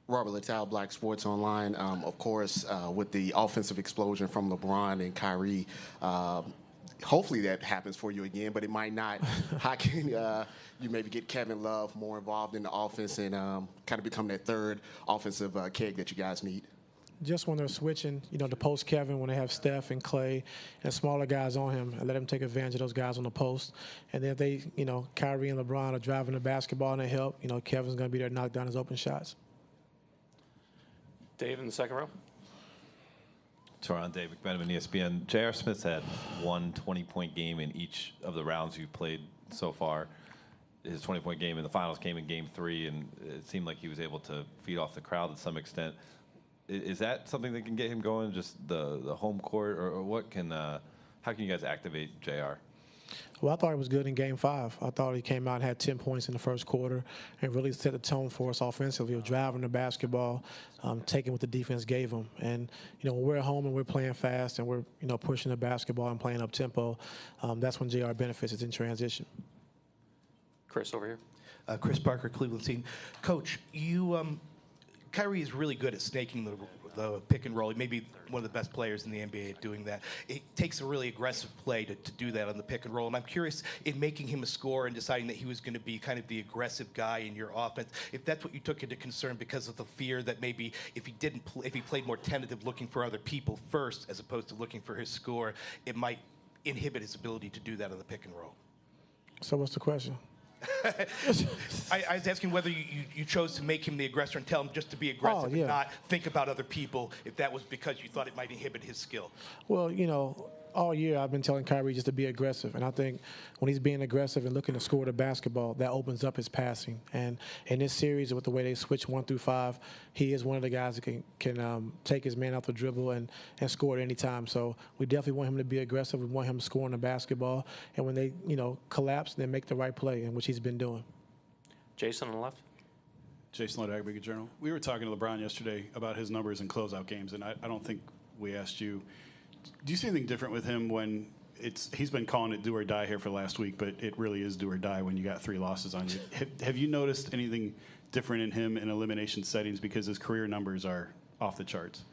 Robert Littal, Black Sports Online. Of course, with the offensive explosion from LeBron and Kyrie, hopefully that happens for you again, but it might not. How can you maybe get Kevin Love more involved in the offense and kind of become that third offensive keg that you guys need? Just when they're switching, to post Kevin, when they have Steph and Clay and smaller guys on him, and let him take advantage of those guys on the post. And then if they, Kyrie and LeBron are driving the basketball and they help, Kevin's going to be there to knock down his open shots. Dave in the second row. Tyronn, Dave McMenamin, ESPN. J.R. Smith's had one 20-point game in each of the rounds you've played so far. His 20-point game in the finals came in Game 3, and it seemed like he was able to feed off the crowd to some extent. Is that something that can get him going, just the home court, or what can how can you guys activate JR? Well, I thought he was good in Game 5. I thought he came out and had 10 points in the first quarter and really set the tone for us offensively of driving the basketball, taking what the defense gave him. And, when we're at home and we're playing fast and we're, pushing the basketball and playing up tempo, that's when JR benefits. It's in transition. Chris over here. Chris Parker, Cleveland team. Coach, Kyrie is really good at snaking the pick and roll. He may be one of the best players in the NBA at doing that. It takes a really aggressive play to do that on the pick and roll. And I'm curious, in making him a scorer and deciding that he was going to be kind of the aggressive guy in your offense, if that's what you took into concern because of the fear that maybe if he played more tentative, looking for other people first as opposed to looking for his score, it might inhibit his ability to do that on the pick and roll. So what's the question? I was asking whether you chose to make him the aggressor and tell him just to be aggressive and not think about other people, if that was because you thought it might inhibit his skill. Well, all year I've been telling Kyrie just to be aggressive. And I think when he's being aggressive and looking to score the basketball, that opens up his passing. And in this series, with the way they switch 1 through 5, he is one of the guys that can take his man out the dribble and score at any time. So we definitely want him to be aggressive. We want him scoring the basketball. And when they, collapse, then make the right play, in which he's been doing. Jason on the left. Jason Lodge, Aggregate Journal. We were talking to LeBron yesterday about his numbers in closeout games, and I don't think we asked you, do you see anything different with him when he's been calling it do or die here for the last week, but it really is do or die when you got 3 losses on you. Have you noticed anything different in him in elimination settings because his career numbers are off the charts?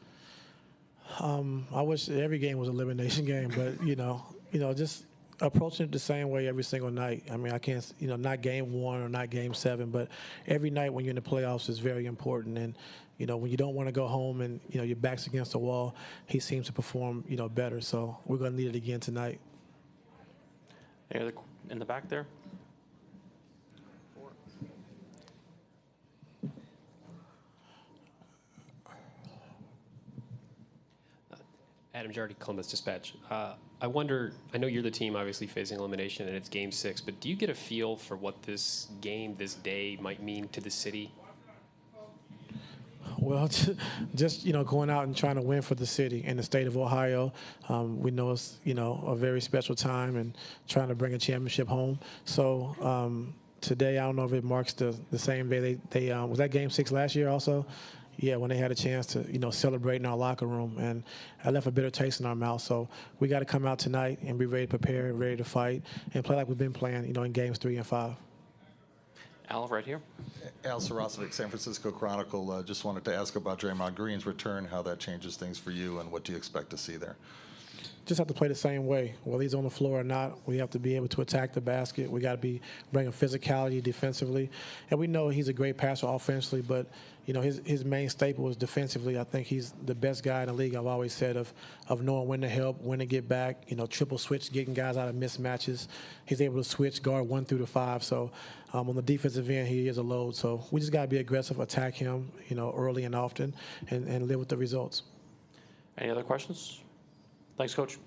I wish every game was an elimination game, but, just approaching it the same way every single night. I mean, I can't, not Game 1 or not Game 7, but every night when you're in the playoffs is very important. And, when you don't want to go home and, your back's against the wall, he seems to perform, better. So we're going to need it again tonight. Any other in the back there? Adam Jardy, Columbus Dispatch. I wonder, I know you're the team obviously facing elimination and it's Game 6, but do you get a feel for what this game, this day might mean to the city? Well, just going out and trying to win for the city and the state of Ohio. We know it's, a very special time and trying to bring a championship home. So today, I don't know if it marks the same day they was that Game 6 last year also? Yeah, when they had a chance to, celebrate in our locker room. And I left a bitter taste in our mouth. So we got to come out tonight and be ready to prepare, ready to fight, and play like we've been playing, in Games 3 and 5. Al, right here. Al Sarasovic, San Francisco Chronicle. Just wanted to ask about Draymond Green's return, how that changes things for you, and what do you expect to see there? Just have to play the same way. Whether he's on the floor or not, we have to be able to attack the basket. We got to be bringing physicality defensively. And we know he's a great passer offensively, but, his main staple is defensively. I think he's the best guy in the league, I've always said, of knowing when to help, when to get back, triple switch, getting guys out of mismatches. He's able to switch guard 1 through to 5. So on the defensive end, he is a load. So we just got to be aggressive, attack him, early and often, and live with the results. Any other questions? Thanks, Coach.